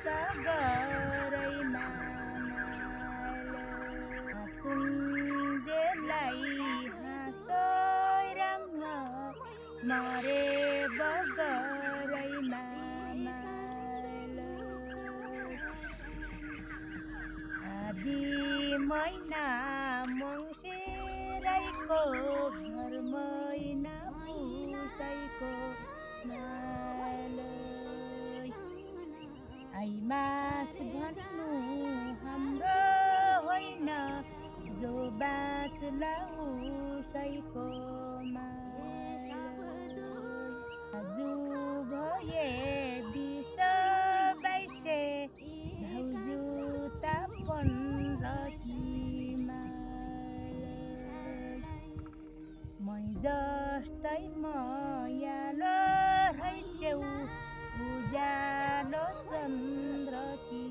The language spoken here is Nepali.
सगरैमा कुञ्जेलाई हाँसो रङ्ग मरे बगरैमा आदि महिना मङ्सिरैको भर महिना पुसैको आइमास भन्नु हाम्रो होइन जो बाँच्ला उसैको दाजु भए 20-22 भाउजू ता 15 मै जस्तै मयालो हैछेउ उज्यालो चन्द्र कि